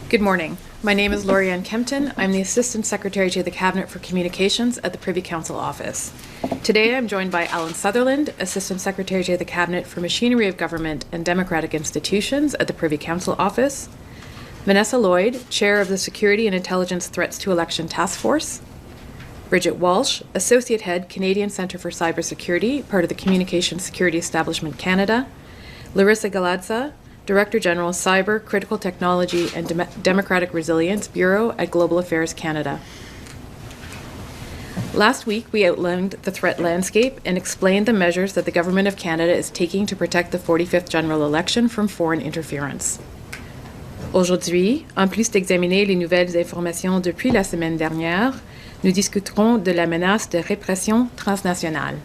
Good morning. My name is Lori-Ann Kempton. I'm the Assistant Secretary to the Cabinet for Communications at the Privy Council Office. Today I'm joined by Alan Sutherland, Assistant Secretary to the Cabinet for Machinery of Government and Democratic Institutions at the Privy Council Office, Vanessa Lloyd, Chair of the Security and Intelligence Threats to Election Task Force, Bridget Walsh, Associate Head, Canadian Centre for Cybersecurity, part of the Communications Security Establishment Canada, Larissa Galadza, Director General, Cyber, Critical Technology and Democratic Resilience Bureau at Global Affairs Canada. Last week, we outlined the threat landscape and explained the measures that the Government of Canada is taking to protect the 45th general election from foreign interference. Aujourd'hui, en plus d'examiner les nouvelles informations depuis la semaine dernière, nous discuterons de la menace de répression transnationale.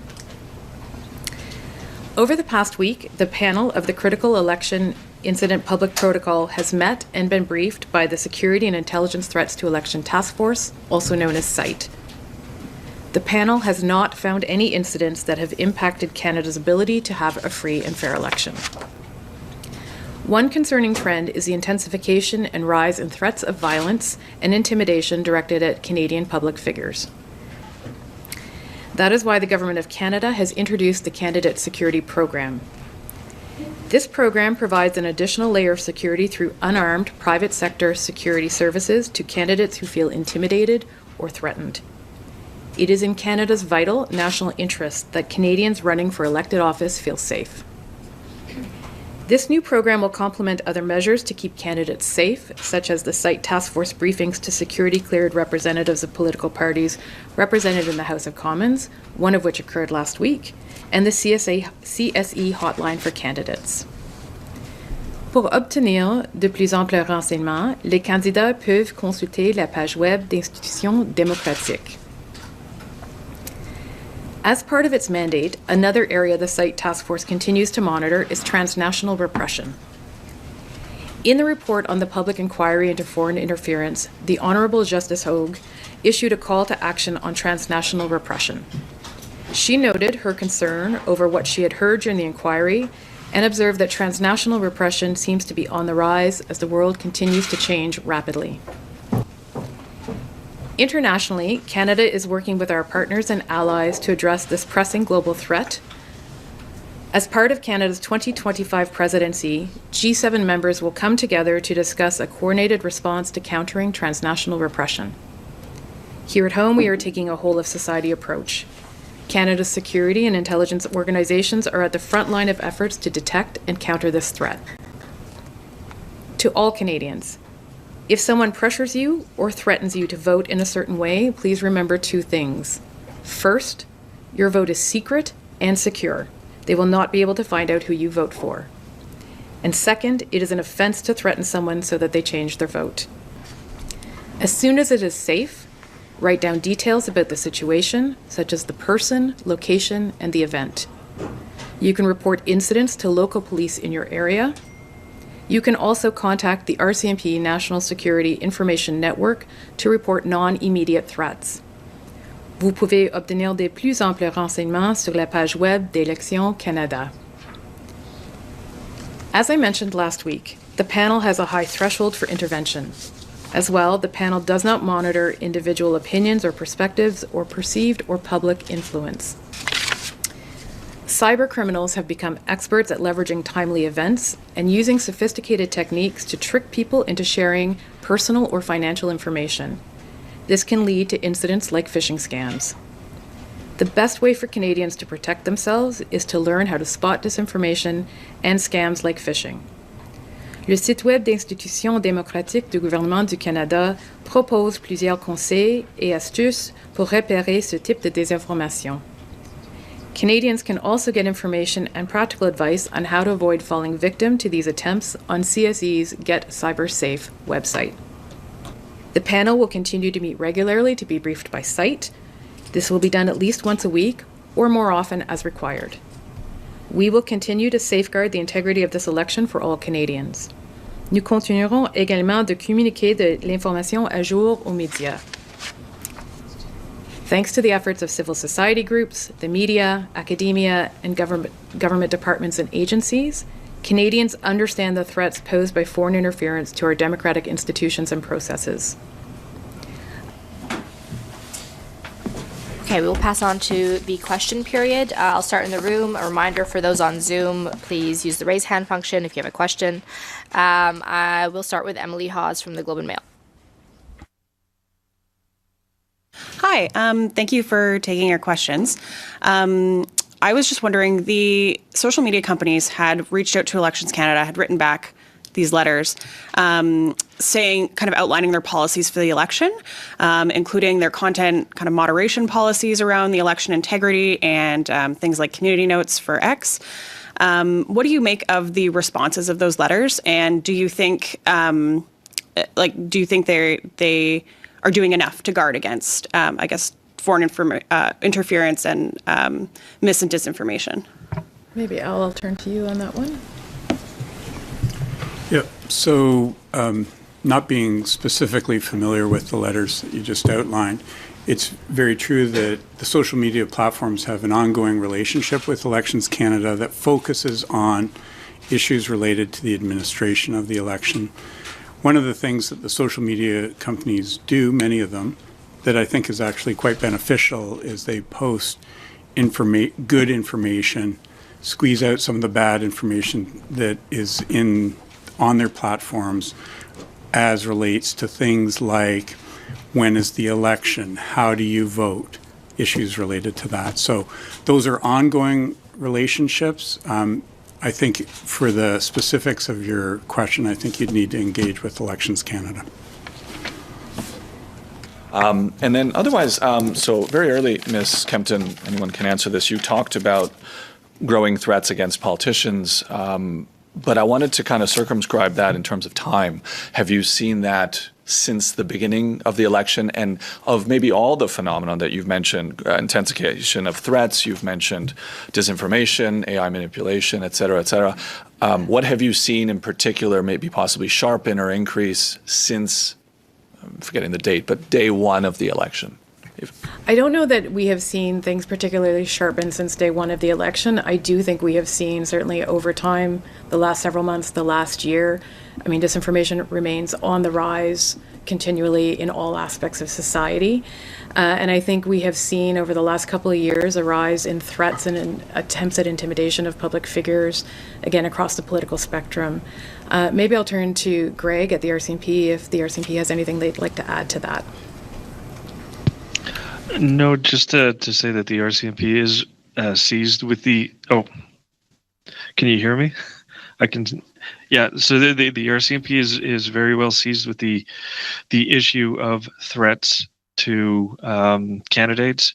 Over the past week, the panel of the Critical Election Incident Public Protocol has met and been briefed by the Security and Intelligence Threats to Election Task Force, also known as SITE. The panel has not found any incidents that have impacted Canada's ability to have a free and fair election. One concerning trend is the intensification and rise in threats of violence and intimidation directed at Canadian public figures. That is why the Government of Canada has introduced the Candidate Security Program. This program provides an additional layer of security through unarmed private sector security services to candidates who feel intimidated or threatened. It is in Canada's vital national interest that Canadians running for elected office feel safe. This new program will complement other measures to keep candidates safe, such as the SITE Task Force briefings to security-cleared representatives of political parties represented in the House of Commons, one of which occurred last week, and the CSE hotline for candidates. Pour obtenir de plus amples renseignements, les candidats peuvent consulter la page web d'institutions démocratiques. As part of its mandate, another area the SITE Task Force continues to monitor is transnational repression. In the report on the public inquiry into foreign interference, the Honourable Justice Hogue issued a call to action on transnational repression. She noted her concern over what she had heard during the inquiry and observed that transnational repression seems to be on the rise as the world continues to change rapidly. Internationally, Canada is working with our partners and allies to address this pressing global threat. As part of Canada's 2025 presidency, G7 members will come together to discuss a coordinated response to countering transnational repression. Here at home, we are taking a whole-of-society approach. Canada's security and intelligence organizations are at the front line of efforts to detect and counter this threat. To all Canadians, if someone pressures you or threatens you to vote in a certain way, please remember two things. First, your vote is secret and secure. They will not be able to find out who you vote for. And second, it is an offense to threaten someone so that they change their vote. As soon as it is safe, write down details about the situation, such as the person, location, and the event. You can report incidents to local police in your area. You can also contact the RCMP National Security Information Network to report non-immediate threats. Vous pouvez obtenir de plus amples renseignements sur la page web d'Election Canada. As I mentioned last week, the panel has a high threshold for intervention. As well, the panel does not monitor individual opinions or perspectives or perceived or public influence. Cyber criminals have become experts at leveraging timely events and using sophisticated techniques to trick people into sharing personal or financial information. This can lead to incidents like phishing scams. The best way for Canadians to protect themselves is to learn how to spot disinformation and scams like phishing. Le site web d'Institutions démocratiques du gouvernement du Canada propose plusieurs conseils et astuces pour repérer ce type de désinformation. Canadians can also get information and practical advice on how to avoid falling victim to these attempts on CSE's Get Cyber Safe website. The panel will continue to meet regularly to be briefed by SITE. This will be done at least once a week or more often as required. We will continue to safeguard the integrity of this election for all Canadians. Nous continuerons également de communiquer de l'information à jour aux médias. Thanks to the efforts of civil society groups, the media, academia, and government departments and agencies, Canadians understand the threats posed by foreign interference to our democratic institutions and processes. Okay, we will pass on to the question period. I'll start in the room. A reminder for those on Zoom, please use the raise hand function if you have a question. I will start with Emily Hawes from the Globe and Mail. Hi, thank you for taking your questions. I was just wondering, the social media companies had reached out to Elections Canada, had written back these letters saying, kind of outlining their policies for the election, including their content kind of moderation policies around the election integrity and things like community notes for X. What do you make of the responses of those letters? And do you think, they are doing enough to guard against, foreign interference and mis and disinformation? Maybe I'll turn to you on that one. Yeah, so not being specifically familiar with the letters that you just outlined, it's very true that the social media platforms have an ongoing relationship with Elections Canada that focuses on issues related to the administration of the election. One of the things that the social media companies do, many of them, that I think is actually quite beneficial is they post good information, squeeze out some of the bad information that is on their platforms as relates to things like when is the election, how do you vote, issues related to that. So those are ongoing relationships. I think for the specifics of your question, I think you'd need to engage with Elections Canada. And then otherwise, so very early, Ms. Kempton, anyone can answer this, you talked about growing threats against politicians, but I wanted to kind of circumscribe that in terms of time. Have you seen that since the beginning of the election, and of maybe all the phenomenon that you've mentioned, intensification of threats, you've mentioned disinformation, AI manipulation, et cetera, et cetera. What have you seen in particular, maybe possibly sharpen or increase since, I'm forgetting the date, but day one of the election? I don't know that we have seen things particularly sharpen since day one of the election. I do think we have seen, certainly over time, the last several months, the last year, disinformation remains on the rise continually in all aspects of society. And I think we have seen over the last couple of years a rise in threats and in attempts at intimidation of public figures, again, across the political spectrum. Maybe I'll turn to Greg at the RCMP if the RCMP has anything they'd like to add to that. No, just to say that the RCMP is seized with the. Oh, can you hear me? I can. Yeah. So the RCMP is very well seized with the issue of threats to candidates.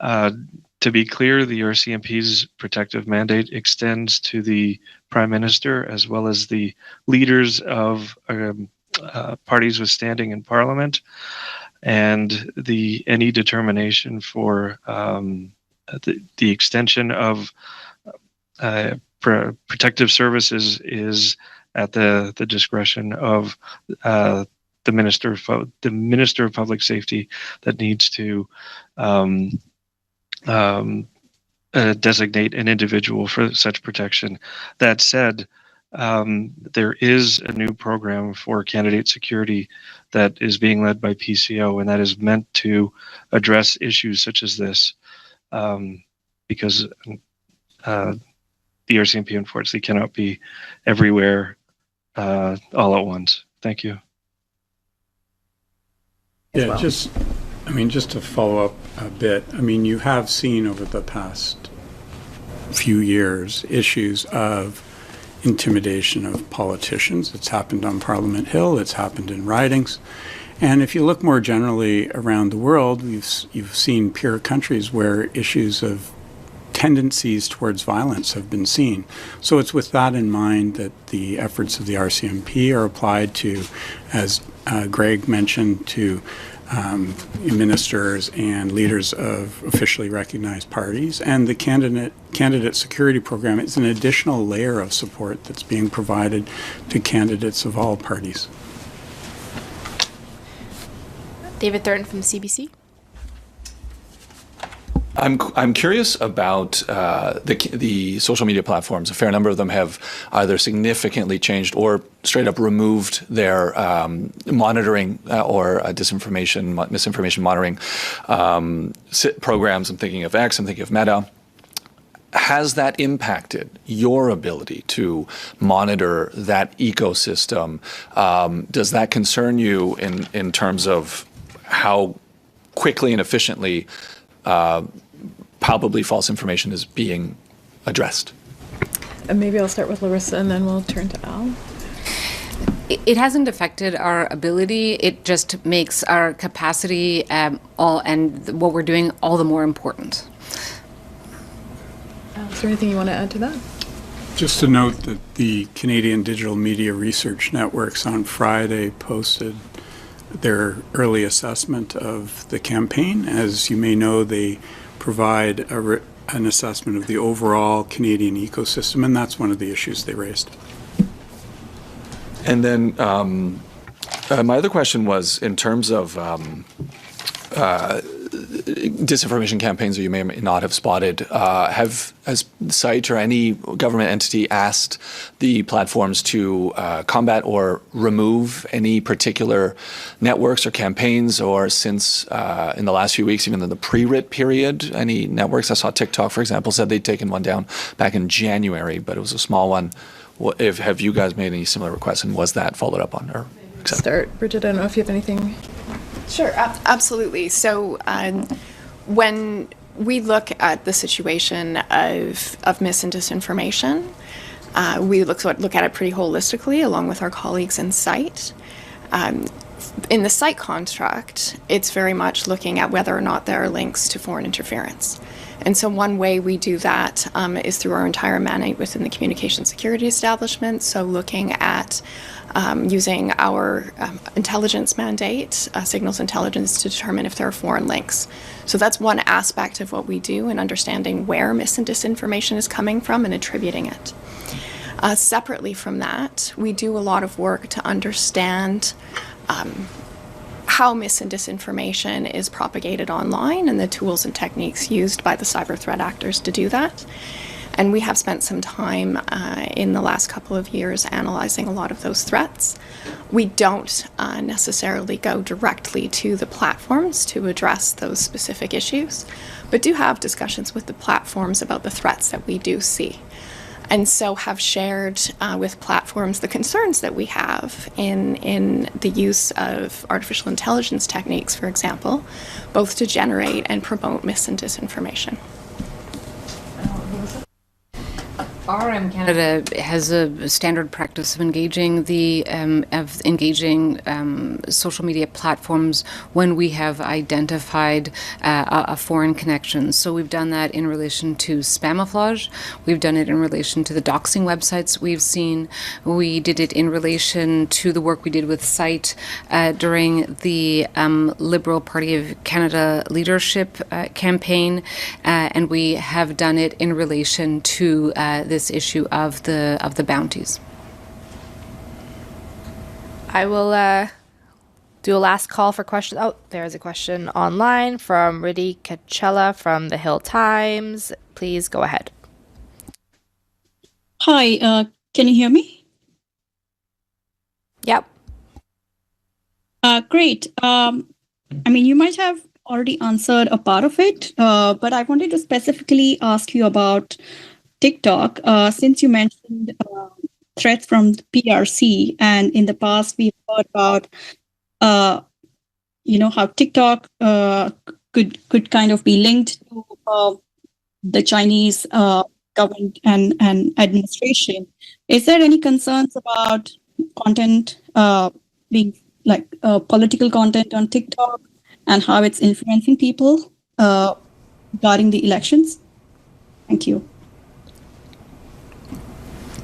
To be clear, the RCMP's protective mandate extends to the Prime Minister as well as the leaders of parties with standing in Parliament. And any determination for the extension of protective services is at the discretion of the Minister of Public Safety, that needs to designate an individual for such protection. That said, there is a new program for candidate security that is being led by PCO, and that is meant to address issues such as this, because the RCMP unfortunately cannot be everywhere all at once. Thank you. Yeah, just to follow up a bit, you have seen over the past few years issues of intimidation of politicians. It's happened on Parliament Hill, it's happened in ridings. And if you look more generally around the world, you've seen peer countries where issues of tendencies towards violence have been seen. So it's with that in mind that the efforts of the RCMP are applied to, as Greg mentioned, to ministers and leaders of officially recognized parties. And the candidate security program is an additional layer of support that's being provided to candidates of all parties. David Thurton from CBC. I'm curious about the social media platforms. A fair number of them have either significantly changed or straight up removed their monitoring or misinformation monitoring programs. I'm thinking of X. I'm thinking of Meta. Has that impacted your ability to monitor that ecosystem? Does that concern you in terms of how quickly and efficiently palpably false information is being addressed? And maybe I'll start with Larissa and then we'll turn to Al. It hasn't affected our ability. It just makes our capacity all and what we're doing all the more important. Is there anything you want to add to that? Just to note that the Canadian Digital Media Research Networks on Friday posted their early assessment of the campaign. As you may know, they provide an assessment of the overall Canadian ecosystem, and that's one of the issues they raised. And then my other question was in terms of disinformation campaigns that you may or may not have spotted. Has SITE or any government entity asked the platforms to combat or remove any particular networks or campaigns, or since in the last few weeks, even in the pre-writ period, any networks? I saw TikTok, for example, said they'd taken one down back in January, but it was a small one. Have you guys made any similar requests, and was that followed up on or accepted? Start, Bridget. I don't know if you have anything. Sure, absolutely. So when we look at the situation of mis and disinformation, we look at it pretty holistically along with our colleagues in SITE. In the SITE construct, it's very much looking at whether or not there are links to foreign interference. And so one way we do that is through our entire mandate within the communication security establishment. So looking at using our intelligence mandate, signals intelligence, to determine if there are foreign links. So that's one aspect of what we do in understanding where mis and disinformation is coming from and attributing it. Separately from that, we do a lot of work to understand how mis and disinformation is propagated online and the tools and techniques used by the cyber threat actors to do that. And we have spent some time in the last couple of years analyzing a lot of those threats. We don't necessarily go directly to the platforms to address those specific issues, but do have discussions with the platforms about the threats that we do see. And so have shared with platforms the concerns that we have in the use of artificial intelligence techniques, for example, both to generate and promote mis and disinformation. RM Canada has a standard practice of engaging social media platforms when we have identified a foreign connection. So we've done that in relation to Spamouflage. We've done it in relation to the doxing websites we've seen. We did it in relation to the work we did with SITE during the Liberal Party of Canada leadership campaign, and we have done it in relation to this issue of the bounties. I will do a last call for questions. Oh, there's a question online from Riddhi Kachella from the Hill Times. Please go ahead. Hi, can you hear me? Yep. Great. You might have already answered a part of it, but I wanted to specifically ask you about TikTok, since you mentioned threats from the PRC, and in the past we've heard about, how TikTok could kind of be linked to the Chinese government and administration. Is there any concerns about content being like political content on TikTok and how it's influencing people regarding the elections? Thank you.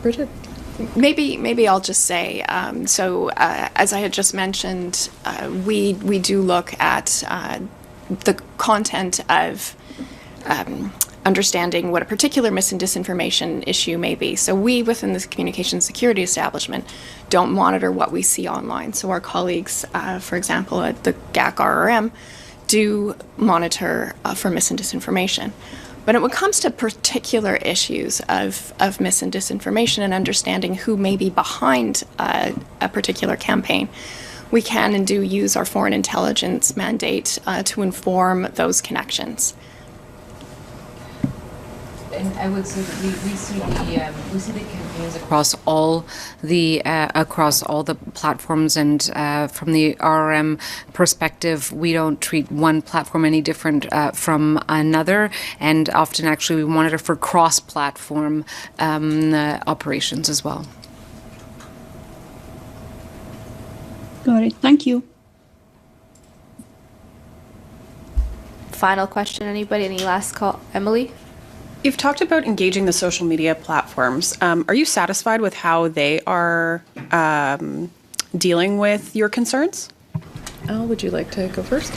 Bridget? Maybe I'll just say, as I had just mentioned, we do look at the content of understanding what a particular mis and disinformation issue may be. So we, within the communication security establishment, don't monitor what we see online. So our colleagues, for example, at the GAC RRM, do monitor for mis and disinformation. But when it comes to particular issues of mis and disinformation and understanding who may be behind a particular campaign, we can and do use our foreign intelligence mandate to inform those connections. And I would say that we see the campaigns across all the platforms, and from the RRM perspective, we don't treat one platform any different from another, and often actually we monitor for cross-platform operations as well. Got it. Thank you. Final question, anybody? Any last call? Emily? You've talked about engaging the social media platforms. Are you satisfied with how they are dealing with your concerns? Al, would you like to go first?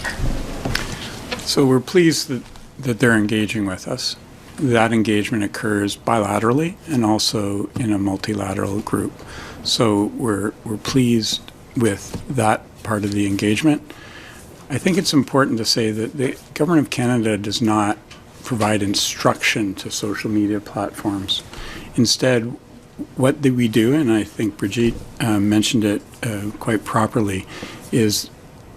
So we're pleased that they're engaging with us. That engagement occurs bilaterally and also in a multilateral group. So we're pleased with that part of the engagement. I think it's important to say that the Government of Canada does not provide instruction to social media platforms. Instead, what we do, and I think Brigitte mentioned it quite properly, is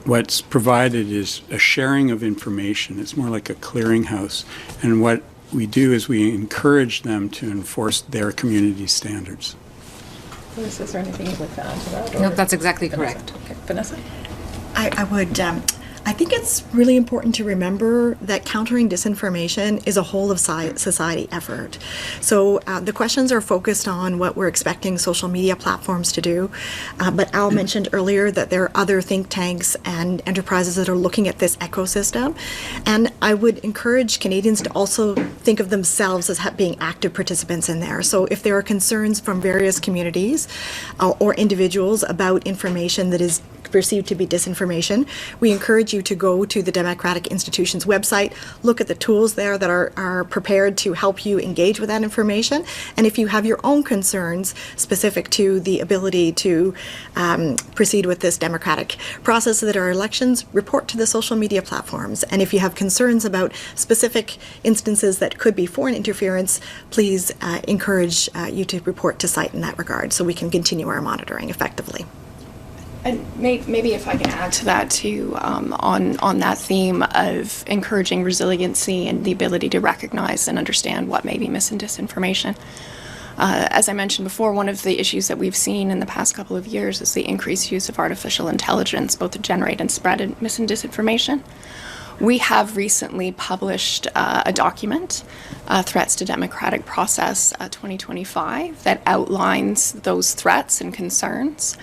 what's provided is a sharing of information. It's more like a clearinghouse. And what we do is we encourage them to enforce their community standards. Is there anything you'd like to add to that? No, that's exactly correct. Okay. Vanessa? I would. I think it's really important to remember that countering disinformation is a whole of society effort. So the questions are focused on what we're expecting social media platforms to do. But Al mentioned earlier that there are other think tanks and enterprises that are looking at this ecosystem. And I would encourage Canadians to also think of themselves as being active participants in there. So if there are concerns from various communities or individuals about information that is perceived to be disinformation, we encourage you to go to the Democratic Institution's website, look at the tools there that are prepared to help you engage with that information. And if you have your own concerns specific to the ability to proceed with this democratic process that are elections, report to the social media platforms. And if you have concerns about specific instances that could be foreign interference, please encourage you to report to site in that regard so we can continue our monitoring effectively. And maybe if I can add to that too, on that theme of encouraging resiliency and the ability to recognize and understand what may be mis and disinformation. As I mentioned before, one of the issues that we've seen in the past couple of years is the increased use of artificial intelligence, both to generate and spread mis and disinformation. We have recently published a document, Threats to Democratic Process 2025, that outlines those threats and concerns.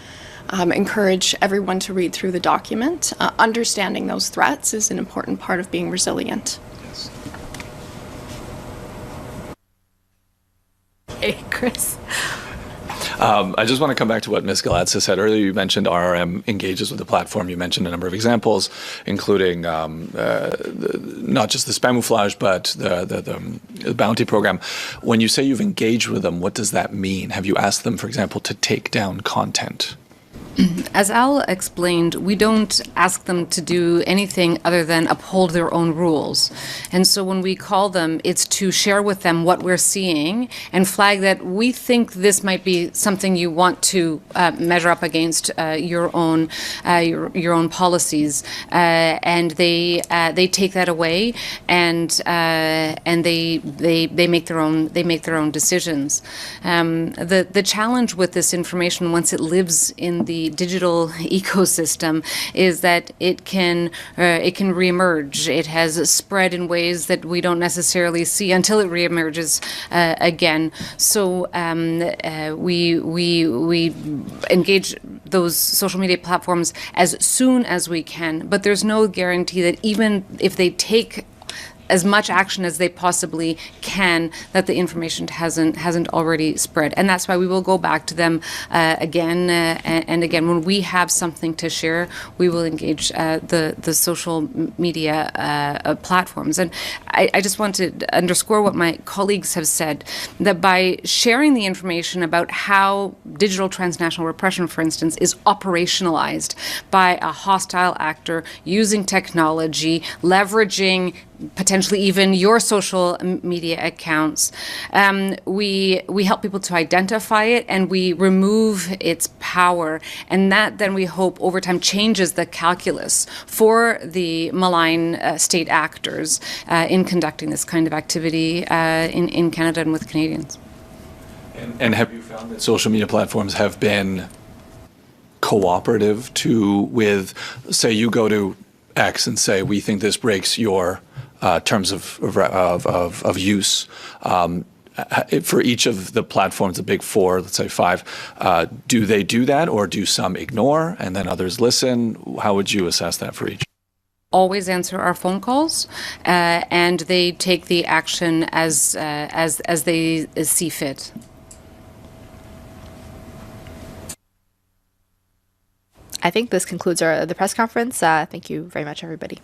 Encourage everyone to read through the document. Understanding those threats is an important part of being resilient. Yes. Hey, Chris. I just want to come back to what Ms. Galatza said earlier. You mentioned RRM engages with the platform. You mentioned a number of examples, including not just the spamouflage, but the bounty program. When you say you've engaged with them, what does that mean? Have you asked them, for example, to take down content? As Al explained, we don't ask them to do anything other than uphold their own rules. And so when we call them, it's to share with them what we're seeing and flag that we think this might be something you want to measure up against your own policies. And they take that away and they make their own decisions. The challenge with this information, once it lives in the digital ecosystem, is that it can reemerge. It has spread in ways that we don't necessarily see until it reemerges again. So we engage those social media platforms as soon as we can, but there's no guarantee that even if they take as much action as they possibly can that the information hasn't already spread. And that's why we will go back to them again and again. When we have something to share, we will engage the social media platforms. And I just want to underscore what my colleagues have said, that by sharing the information about how digital transnational repression, for instance, is operationalized by a hostile actor using technology, leveraging potentially even your social media accounts, we help people to identify it and we remove its power. And that then we hope over time changes the calculus for the malign state actors in conducting this kind of activity in Canada and with Canadians. And have you found that social media platforms have been cooperative with, say, you go to X and say, we think this breaks your terms of use. For each of the platforms, the big four, let's say five, do they do that, or do some ignore and then others listen? How would you assess that for each? Always answer our phone calls, and they take the action as they see fit. I think this concludes the press conference. Thank you very much, everybody.